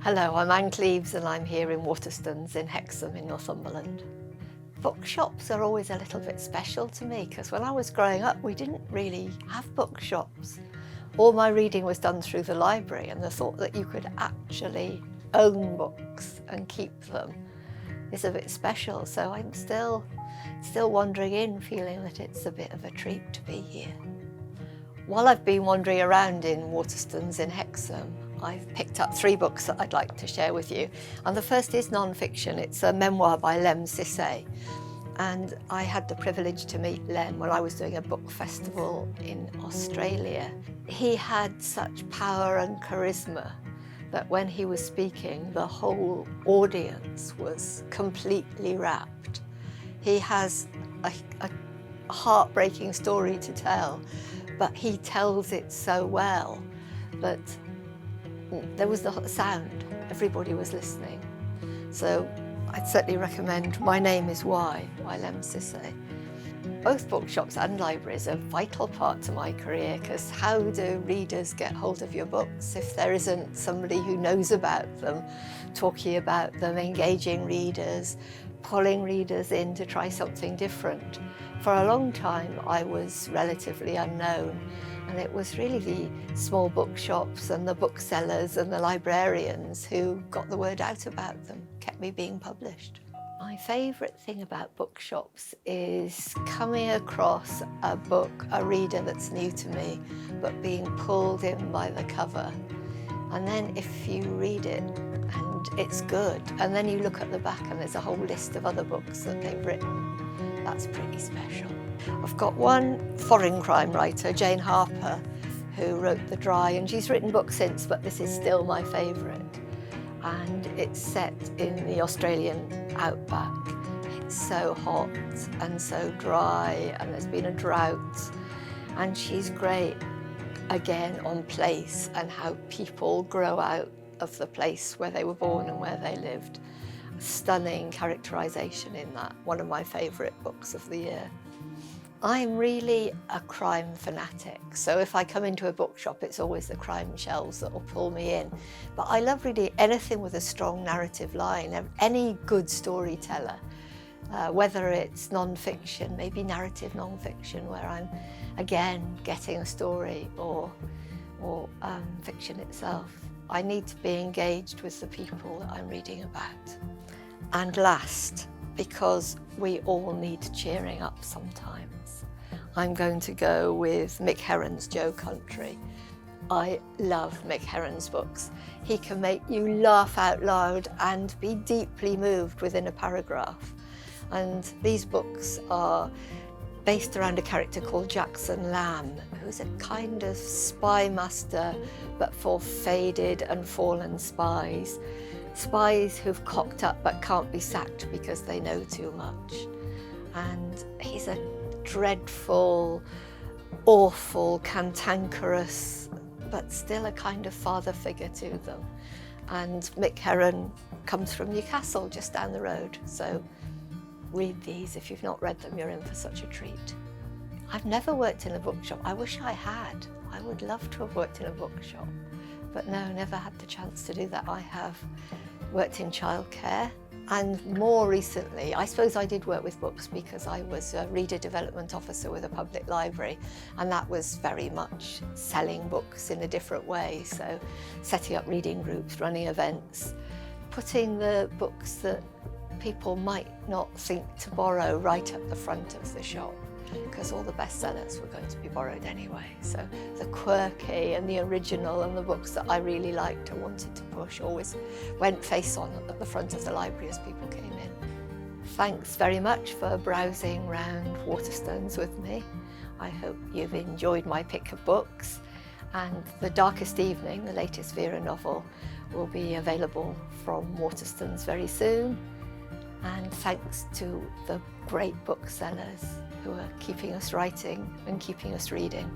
Hello, I'm Ann Cleeves and I'm here in Waterstones in Hexham in Northumberland. Bookshops are always a little bit special to me because when I was growing up we didn't really have bookshops. All my reading was done through the library, and the thought that you could actually own books and keep them is a bit special, so I'm still wandering in, feeling that it's a bit of a treat to be here. While I've been wandering around in Waterstones in Hexham, I've picked up 3 books that I'd like to share with you. And the first is non-fiction. It's a memoir by Lem Sissay. And I had the privilege to meet Lem when I was doing a book festival in Australia. He had such power and charisma that when he was speaking, the whole audience was completely rapt. He has a heartbreaking story to tell, but he tells it so well that there was the sound, everybody was listening. So I'd certainly recommend My Name Is Why by Lem Sissay. Both bookshops and libraries are a vital part to my career, because how do readers get hold of your books if there isn't somebody who knows about them, talking about them, engaging readers, pulling readers in to try something different? For a long time I was relatively unknown, and it was really the small bookshops and the booksellers and the librarians who got the word out about them, kept me being published. My favourite thing about bookshops is coming across a book, a reader that's new to me, but being pulled in by the cover. And then if you read it and it's good, and then you look at the back and there's a whole list of other books that they've written, that's pretty special. I've got one foreign crime writer, Jane Harper, who wrote The Dry, and she's written books since, but this is still my favourite. And it's set in the Australian outback. It's so hot and so dry, and there's been a drought. And she's great, again, on place and how people grow out of the place where they were born and where they lived. Stunning characterisation in that, one of my favourite books of the year. I'm really a crime fanatic, so if I come into a bookshop it's always the crime shelves that will pull me in. But I love reading anything with a strong narrative line, any good storyteller, whether it's non-fiction, maybe narrative non-fiction, where I'm again getting a story, or fiction itself. I need to be engaged with the people that I'm reading about. And last, because we all need cheering up sometimes, I'm going to go with Mick Herron's Joe Country. I love Mick Herron's books. He can make you laugh out loud and be deeply moved within a paragraph. And these books are based around a character called Jackson Lamb, who's a kind of spy master, but for faded and fallen spies. Spies who've cocked up but can't be sacked because they know too much. And he's a dreadful, awful, cantankerous, but still a kind of father figure to them. And Mick Herron comes from Newcastle, just down the road. So read these. If you've not read them, you're in for such a treat. I've never worked in a bookshop. I wish I had. I would love to have worked in a bookshop. But no, never had the chance to do that. I have worked in childcare, and more recently, I suppose I did work with books because I was a reader development officer with a public library, and that was very much selling books in a different way. So setting up reading groups, running events, putting the books that people might not think to borrow right at the front of the shop, because all the bestsellers were going to be borrowed anyway. So the quirky and the original and the books that I really liked and wanted to push always went face on at the front of the library as people came in. Thanks very much for browsing round Waterstones with me. I hope you've enjoyed my pick of books, and The Darkest Evening, the latest Vera novel, will be available from Waterstones very soon. And thanks to the great booksellers who are keeping us writing and keeping us reading.